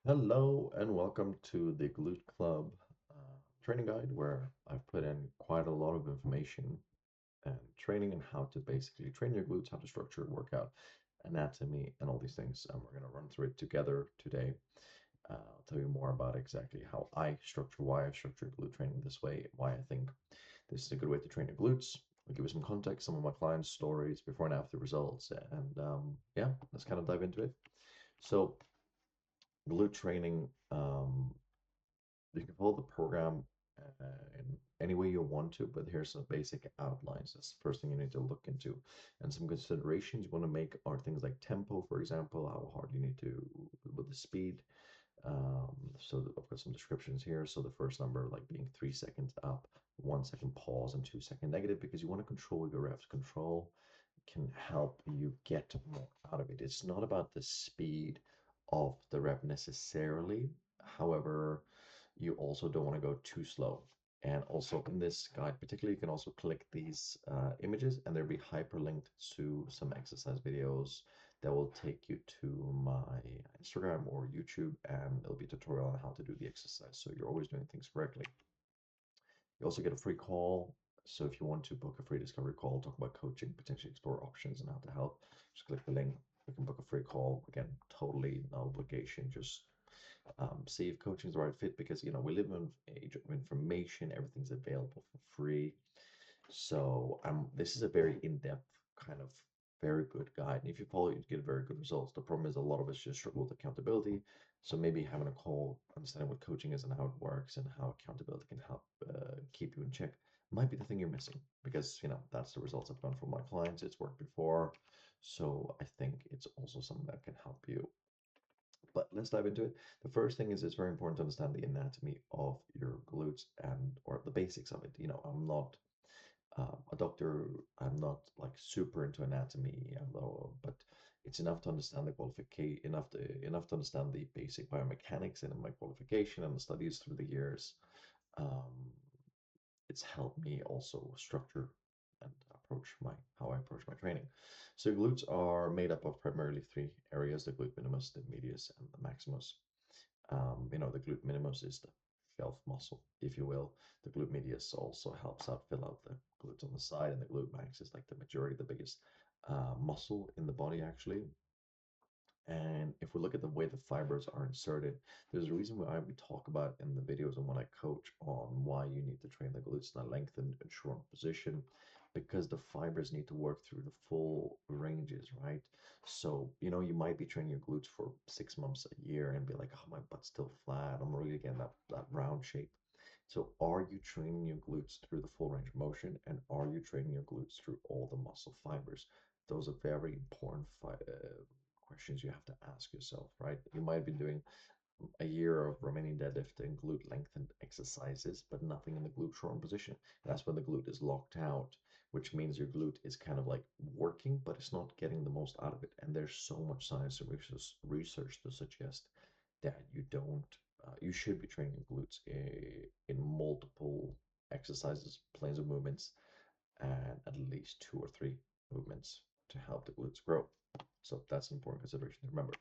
Hello and welcome to the Glute Club training guide where I've put in quite a lot of information and training and how to basically train your glutes, how to structure workout, anatomy, and all these things. And we're going to run through it together today. I'll tell you more about exactly how I structure, why I structure glute training this way, why I think this is a good way to train your glutes. I'll give you some context, some of my clients' stories, before and after results, and yeah, let's kind of dive into it. So, glute training. You can follow the program in any way you want to, but here's some basic outlines. That's the first thing you need to look into. And some considerations you want to make are things like tempo, for example, how hard you need to with the speed. So I've got some descriptions here. So the first number, like being 3 seconds up, 1 second pause, and 2 second negative, because you want to control your reps. Control can help you get more out of it. It's not about the speed of the rep necessarily. However, you also don't want to go too slow. And also in this guide, particularly, you can also click these images and they'll be hyperlinked to some exercise videos that will take you to my Instagram or YouTube, and there'll be a tutorial on how to do the exercise. So you're always doing things correctly. You also get a free call. So if you want to book a free discovery call, talk about coaching, potentially explore options and how to help, just click the link. You can book a free call. Again, totally no obligation. Just see if coaching is the right fit, because we live in an age of information. Everything's available for free. So this is a very in-depth kind of very good guide. And if you follow it, you get very good results. The problem is a lot of us just struggle with accountability. So maybe having a call, understanding what coaching is and how it works and how accountability can help keep you in check might be the thing you're missing, because that's the results I've done for my clients. It's worked before. So I think it's also something that can help you. But let's dive into it. The first thing is it's very important to understand the anatomy of your glutes and or the basics of it. I'm not a doctor. I'm not like super into anatomy, although, but it's enough to understand the qualification, enough to understand the basic biomechanics and my qualification and the studies through the years. Um, it's helped me also structure and approach my how I approach my training. So glutes are made up of primarily three areas: the glute minimus, the medius, and the maximus. The glute minimus is the shelf muscle, if you will. The glute medius also helps out fill out the glutes on the side, and the glute max is like the majority, the biggest muscle in the body, actually. And if we look at the way the fibers are inserted, there's a reason why we talk about in the videos and when I coach on why you need to train the glutes in a lengthened and short position, because the fibers need to work through the full ranges, right? So, you might be training your glutes for 6 months, a year, and be like, oh, my butt's still flat. I'm really getting that round shape. So, are you training your glutes through the full range of motion, and are you training your glutes through all the muscle fibers? Those are very important questions you have to ask yourself, right? You might be doing a year of Romanian deadlift and glute lengthened exercises, but nothing in the glute shortened position. That's when the glute is locked out, which means your glute is kind of like working, but it's not getting the most out of it. And there's so much science and research to suggest that you should be training your glutes in multiple exercises, planes of movements, and at least two or three movements to help the glutes grow. So that's an important consideration to remember.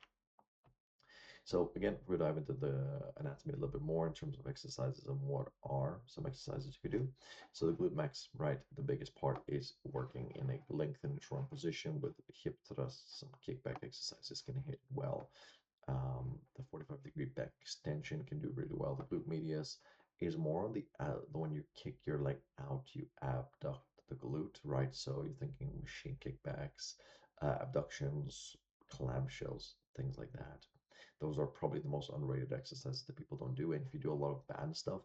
So again, we'll dive into the anatomy a little bit more in terms of exercises and what are some exercises you could do. So the glute max, right, the biggest part is working in a lengthened short position with hip thrusts. Some kickback exercises can hit well. The 45-degree back extension can do really well. The glute medius is more on the when you kick your leg out, you abduct the glute, right? So you're thinking machine kickbacks, abductions, clamshells, things like that. Those are probably the most underrated exercises that people don't do. And if you do a lot of band stuff,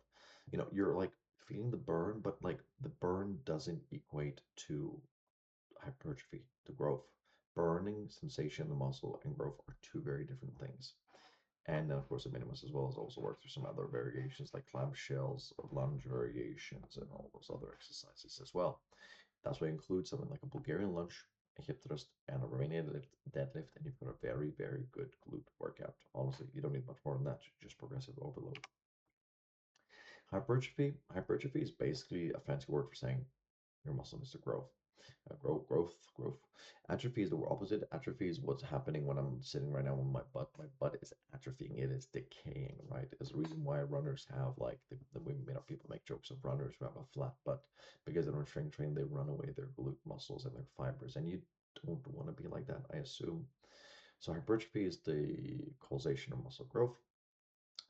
you're like feeling the burn, but like the burn doesn't equate to hypertrophy, to growth. Burning sensation in the muscle and growth are two very different things. And then, of course, the minimus as well as also work through some other variations like clamshells, lunge variations, and all those other exercises as well. That's why I include something like a Bulgarian lunge, a hip thrust, and a Romanian deadlift, and you've got a very, very good glute workout. Honestly, you don't need much more than that, just progressive overload. Hypertrophy is basically a fancy word for saying your muscle needs to grow. Growth. Atrophy is the opposite. Atrophy is what's happening when I'm sitting right now on my butt. My butt is atrophying. It is decaying, right? There's a reason why runners have like people make jokes of runners who have a flat butt because they don't train. They run away their glute muscles and their fibers, and you don't want to be like that, I assume. So hypertrophy is the causation of muscle growth.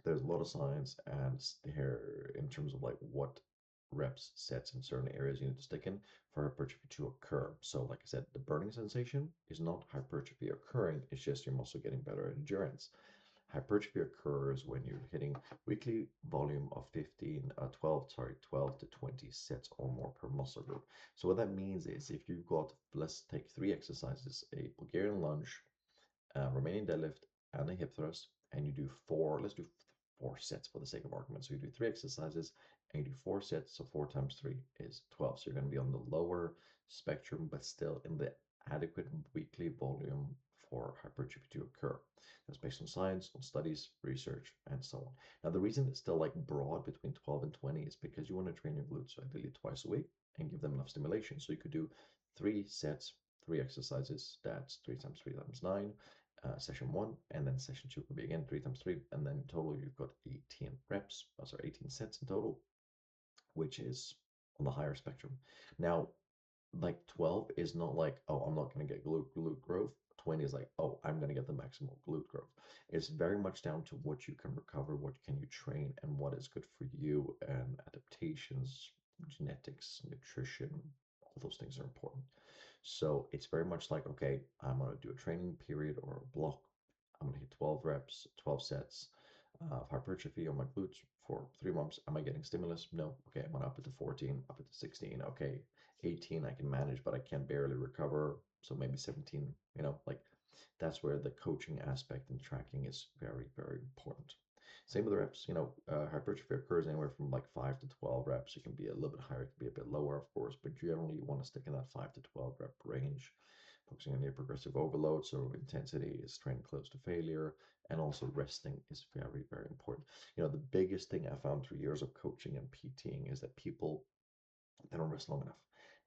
There's a lot of science and here in terms of like what reps sets in certain areas you need to stick in for hypertrophy to occur. So like I said, the burning sensation is not hypertrophy occurring, it's just your muscle getting better at endurance. Hypertrophy occurs when you're hitting weekly volume of 12 to 20 sets or more per muscle group. So what that means is if you've got, let's take 3 exercises, a Bulgarian lunge, Romanian deadlift, and a hip thrust, and you do let's do 4 sets for the sake of argument. So you do 3 exercises and you do 4 sets, so 4 times 3 is 12. So you're going to be on the lower spectrum, but still in the adequate weekly volume for hypertrophy to occur. That's based on science, on studies, research, and so on. Now, the reason it's still like broad between 12 and 20 is because you want to train your glutes ideally twice a week and give them enough stimulation. So you could do 3 sets, 3 exercises, that's 3 times 3 times 9, session 1, and then session 2 could be again 3 times 3, and then in total you've got 18 reps, sorry, 18 sets in total, which is on the higher spectrum. Now, like 12 is not like, oh, I'm not going to get glute growth. 20 is like, oh, I'm going to get the maximal glute growth. It's very much down to what you can recover, what can you train, and what is good for you, and adaptations, genetics, nutrition, all those things are important. So it's very much like, okay, I'm going to do a training period or a block. I'm going to hit 12 reps, 12 sets of hypertrophy on my glutes for 3 months. Am I getting stimulus? No. Okay, I'm going to up it to 14, up it to 16. Okay, 18 I can manage, but I can barely recover. So maybe 17, like that's where the coaching aspect and tracking is very, very important. Same with the reps, hypertrophy occurs anywhere from like 5 to 12 reps. It can be a little bit higher, it can be a bit lower, of course, but generally you want to stick in that 5 to 12 rep range, focusing on near progressive overload. So intensity is training close to failure, and also resting is very, very important. The biggest thing I found through years of coaching and PTing is that people, they don't rest long enough.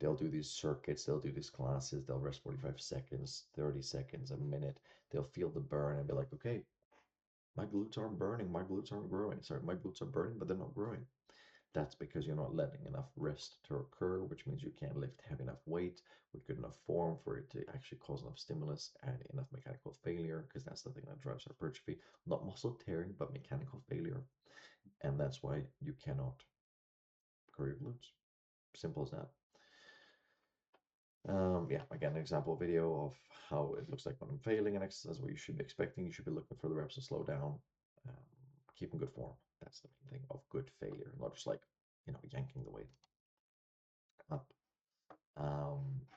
They'll do these circuits, they'll do these classes, they'll rest 45 seconds, 30 seconds, a minute. They'll feel the burn and be like, okay, my glutes aren't burning, my glutes aren't growing. Sorry, my glutes are burning, but they're not growing. That's because you're not letting enough rest to occur, which means you can't lift heavy enough weight with good enough form for it to actually cause enough stimulus and enough mechanical failure, because that's the thing that drives hypertrophy. Not muscle tearing, but mechanical failure. And that's why you cannot grow your glutes. Simple as that. Yeah, again, an example video of how it looks like when I'm failing an exercise, what you should be expecting. You should be looking for the reps to slow down, um, keep in good form. That's the main thing of good failure, not just like, yanking the weight up.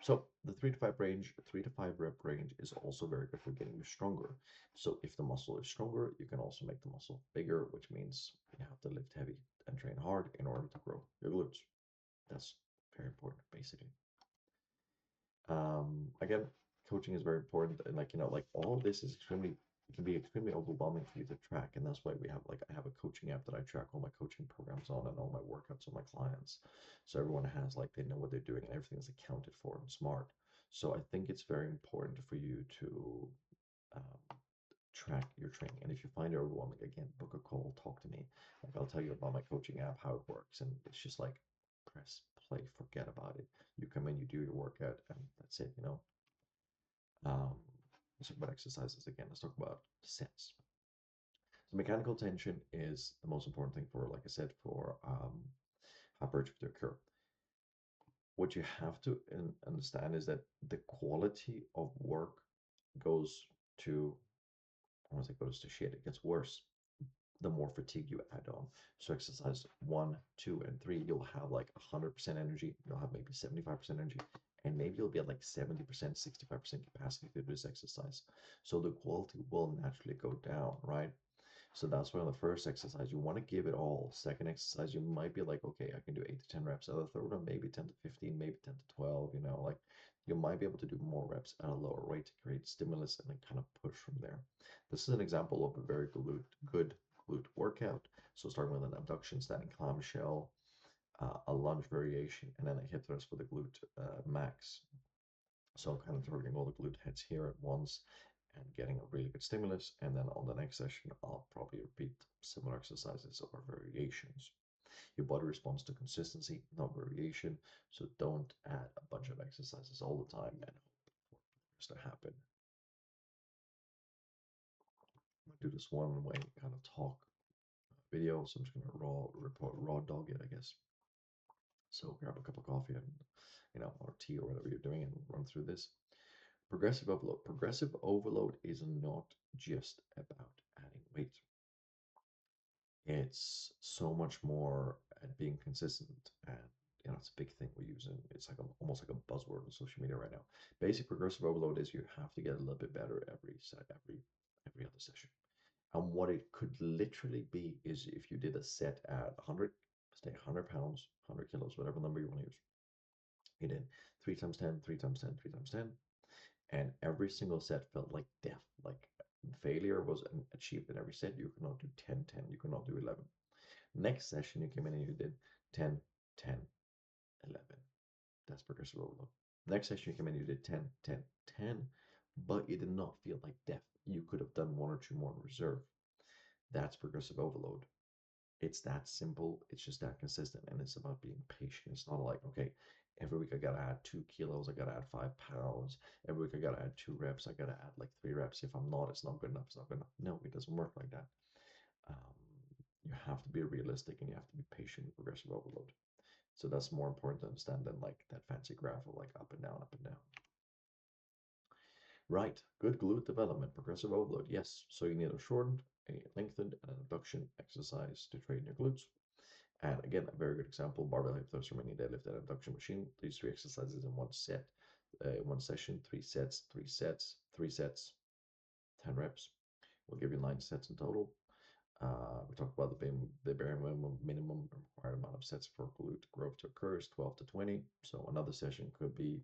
So the 3 to 5 rep range is also very good for getting you stronger. So if the muscle is stronger, you can also make the muscle bigger, which means you have to lift heavy and train hard in order to grow your glutes. That's very important, basically. Again, coaching is very important, and like all of this is extremely, it can be extremely overwhelming for you to track, and that's why we have I have a coaching app that I track all my coaching programs on and all my workouts on my clients, so everyone has they know what they're doing and everything is accounted for and smart. So I think it's very important for you to track your training, and if you find it overwhelming, again, book a call, talk to me. Like I'll tell you about my coaching app, how it works, and it's just like press play, forget about it. You come in, you do your workout, and that's it. Um, let's talk about exercises again. Let's talk about sets. So mechanical tension is the most important thing for, like I said, for hypertrophy to occur. What you have to understand is that the quality of work goes to, I want to say goes to shit. It gets worse the more fatigue you add on. So exercise 1, 2, and 3, you'll have like 100% energy. You'll have maybe 75% energy, and maybe you'll be at like 70%, 65% capacity to do this exercise. So the quality will naturally go down, right? So that's why on the first exercise, you want to give it all. Second exercise, you might be like, okay, I can do 8 to 10 reps. Other third one, maybe 10 to 15, maybe 10 to 12, like you might be able to do more reps at a lower rate to create stimulus and then kind of push from there. This is an example of a very good glute workout. So starting with an abduction standing clamshell, a lunge variation, and then a hip thrust for the glute max. So I'm kind of targeting all the glute heads here at once and getting a really good stimulus. And then on the next session, I'll probably repeat similar exercises or variations. Your body responds to consistency, not variation. So don't add a bunch of exercises all the time and hope for this to happen. I'm gonna do this one way kind of talk video. So I'm just gonna raw dog it, I guess. So grab a cup of coffee and or tea or whatever you're doing and run through this. Progressive overload. Progressive overload is not just about adding weight. It's so much more at being consistent, and it's a big thing we're using. It's like almost like a buzzword on social media right now. Basic progressive overload is you have to get a little bit better every other session. And what it could literally be is if you did a set at 100, say 100 pounds, 100 kilos, whatever number you want to use. You did 3 times 10, 3 times 10, 3 times 10, and every single set felt like death, like failure was achieved in every set. You could not do 10, 10, you could not do 11. Next session, you came in and you did 10, 10, 11. That's progressive overload. Next session, you came in and you did 10, 10, 10, but it did not feel like death. You could have done one or two more in reserve. That's progressive overload. It's that simple. It's just that consistent, and it's about being patient. It's not like, okay, every week I gotta add 2 kilos, I gotta add 5 pounds. Every week I gotta add 2 reps, I gotta add like 3 reps. If I'm not, it's not good enough. It's not good enough. No, it doesn't work like that. Um, you have to be realistic and you have to be patient with progressive overload. So that's more important to understand than like that fancy graph of like up and down, up and down. Right, good glute development, progressive overload. Yes, so you need a shortened, a lengthened, and an abduction exercise to train your glutes. And again, a very good example, barbell hip thrust, Romanian deadlift, and abduction machine. These three exercises in one set, one session, 3 sets, 3 sets, 3 sets, 10 reps. We'll give you 9 sets in total. We talked about the bare minimum required amount of sets for glute growth to occur is 12 to 20. So another session could be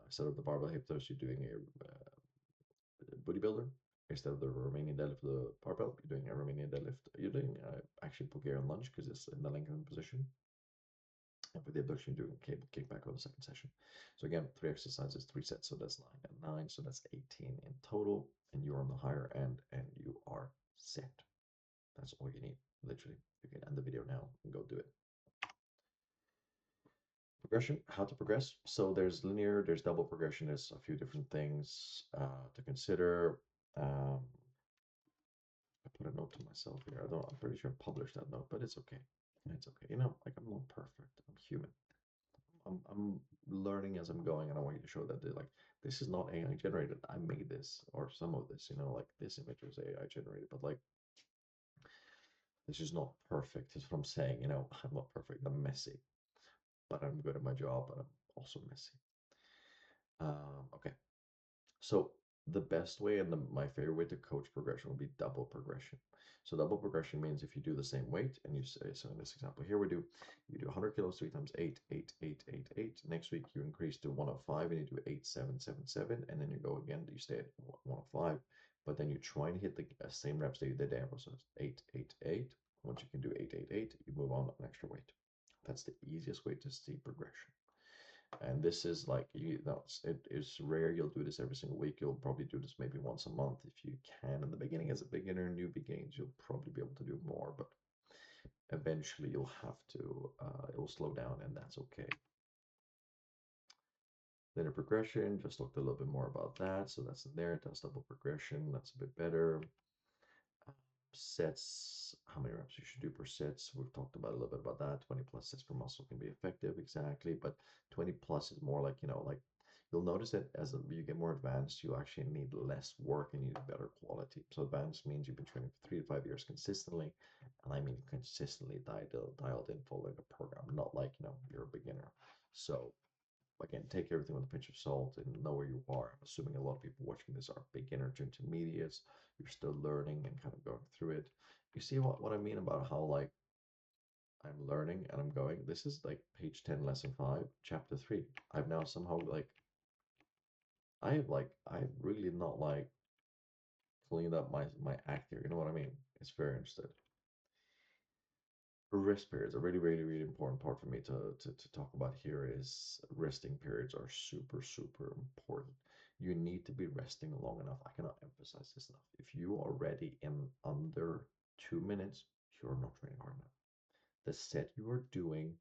instead of the barbell hip thrust, you're doing a booty builder. Instead of the Romanian deadlift, the barbell, you're doing a Romanian deadlift. You're doing actually Bulgarian lunge because it's in the lengthened position. And for the abduction, you're doing cable kickback on the second session. So again, 3 exercises, 3 sets. So that's 9 and 9. So that's 18 in total. And you're on the higher end and you are set. That's all you need, literally. You can end the video now and go do it. Progression, how to progress. So there's linear, there's double progression, there's a few different things to consider. I put a note to myself here. I'm pretty sure I published that note, but it's okay. It's okay. Like I'm not perfect. I'm human. I'm learning as I'm going, and I want you to show that like this is not AI generated. I made this or some of this. Like this image was AI generated, but like this is not perfect. Is what I'm saying. I'm not perfect. I'm messy, but I'm good at my job, but I'm also messy. Okay. So the best way and my favorite way to coach progression would be double progression. So double progression means if you do the same weight and you say, so in this example here, you do 100 kilos 3 times 8, 8, 8, 8, 8. Next week you increase to 105 and you do 8, 7, 7, 7. And then you go again, you stay at 105, but then you try and hit the same reps that you did there. So it's 8, 8, 8. Once you can do 8, 8, 8, you move on an extra weight. That's the easiest way to see progression. And this is like it is rare you'll do this every single week. You'll probably do this maybe once a month if you can in the beginning. As a beginner, newbie gains, you'll probably be able to do more, but eventually you'll have to it will slow down, and that's okay. Linear progression, just looked a little bit more about that. So that's in there. That's double progression. That's a bit better. Sets, how many reps you should do per sets. We've talked about a little bit about that. 20 plus sets per muscle can be effective, exactly. But 20 plus is more like, like you'll notice that as you get more advanced, you actually need less work and you need better quality. So advanced means you've been training for 3 to 5 years consistently. And I mean consistently dialed in full like a program, not like, you're a beginner. So again, take everything with a pinch of salt and know where you are. I'm assuming a lot of people watching this are beginner to intermediates. You're still learning and kind of going through it. You see what I mean about how like I'm learning and I'm going. This is like page 10, lesson 5, chapter 3. I've now somehow I've really not like cleaned up my act here. You know what I mean? It's very interesting. Rest periods, a really important part for me to talk about here is resting periods are super important. You need to be resting long enough. I cannot emphasize this enough. If you are ready in under 2 minutes, you're not training hard enough. The set you are doing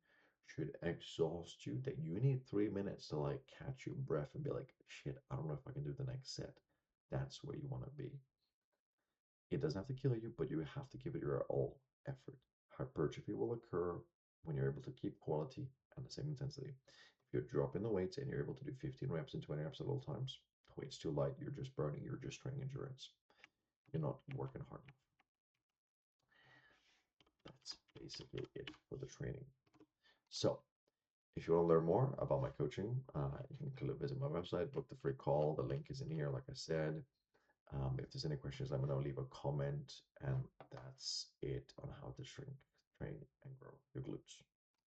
should exhaust you that you need 3 minutes to like catch your breath and be like, shit, I don't know if I can do the next set. That's where you want to be. It doesn't have to kill you, but you have to give it your all effort. Hypertrophy will occur when you're able to keep quality and the same intensity. If you're dropping the weights and you're able to do 15 reps and 20 reps at all times, weight's too light, you're just burning, you're just training endurance. You're not working hard enough. That's basically it for the training. So, if you want to learn more about my coaching, you can visit my website, book the free call. The link is in here, like I said. If there's any questions, let me know, leave a comment. And that's it on how to shrink, train, and grow your glutes.